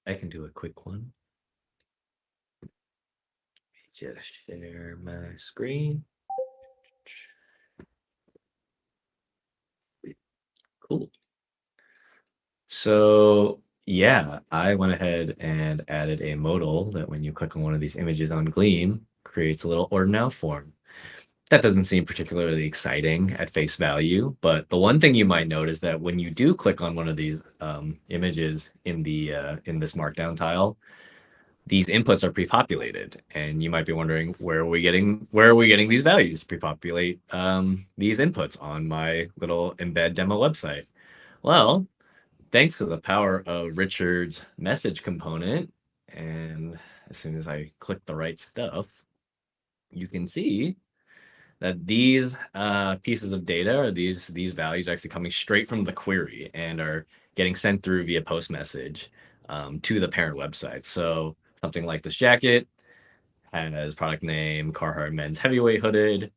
I can do a quick one. Just share my screen. Cool. So yeah, I went ahead and added a modal that when you click on one of these images on Gleam, creates a little ordinal form. That doesn't seem particularly exciting at face value, but the one thing you might note is that when you do click on one of these images in this markdown tile, these inputs are pre-populated, and you might be wondering where are we getting these values to pre-populate these inputs on my little embed demo website. Well, thanks to the power of Richard's message component, and as soon as I click the right stuff, you can see that these pieces of data or these values are actually coming straight from the query and are getting sent through via post message to the parent website. So something like this jacket has product name Carhartt men's heavyweight hooded,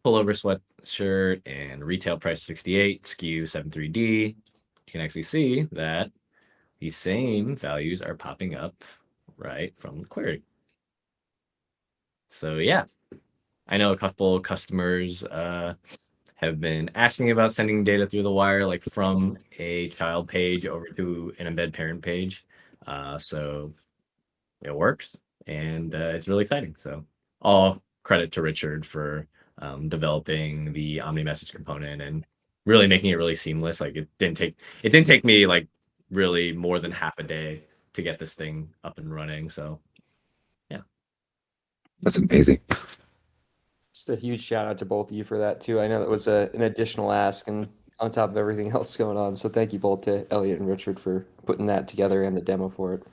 pullover sweatshirt, and retail price 68, SKU 73D. You can actually see that these same values are popping up right from the query. So yeah, I know a couple customers have been asking about sending data through the wire, like from a child page over to an embed parent page. So it works, and it's really exciting. So all credit to Richard for developing the Omni message component and really making it really seamless. Like it didn't take me like really more than half a day to get this thing up and running. So yeah. That's amazing. Just a huge shout out to both of you for that too. I know that was an additional ask and on top of everything else going on. So thank you both to Elliot and Richard for putting that together and the demo for it.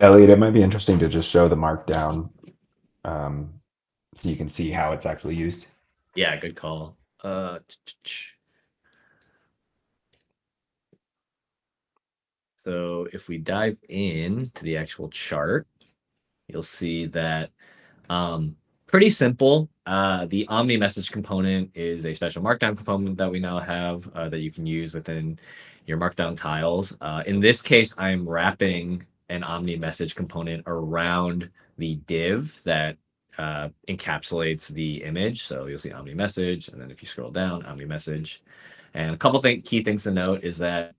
Elliot, it might be interesting to just show the markdown so you can see how it's actually used. Yeah, good call. So if we dive into the actual chart, you'll see that pretty simple. The Omni message component is a special markdown component that we now have that you can use within your markdown tiles. In this case, I'm wrapping an Omni message component around the div that encapsulates the image. So you'll see Omni message, and then if you scroll down, Omni message. And a couple key things to note is that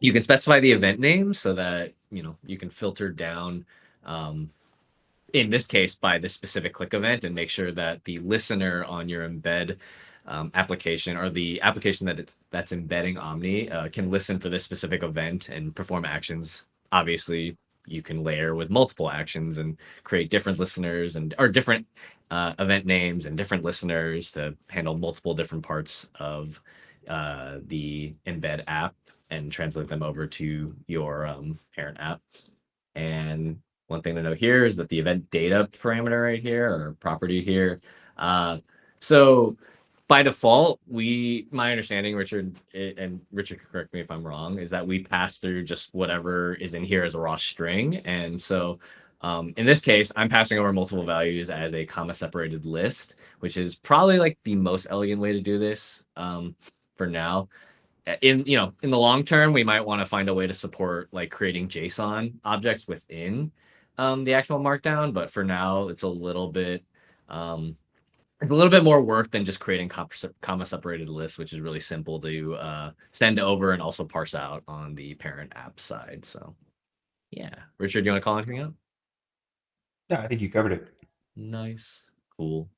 you can specify the event name so that you can filter down in this case by this specific click event and make sure that the listener on your embed application or the application that's embedding Omni can listen for this specific event and perform actions. Obviously, you can layer with multiple actions and create different listeners or different event names and different listeners to handle multiple different parts of the embed app and translate them over to your parent app. And one thing to note here is that the event data parameter right here or property here. So by default, my understanding, Richard, and Richard, correct me if I'm wrong, is that we pass through just whatever is in here as a raw string. And so in this case, I'm passing over multiple values as a comma separated list, which is probably like the most elegant way to do this for now. In the long term, we might want to find a way to support like creating JSON objects within the actual markdown, but for now it's a little bit more work than just creating comma separated lists, which is really simple to send over and also parse out on the parent app side. So yeah, Richard, do you want to call anything out? Yeah, I think you covered it. Nice. Cool.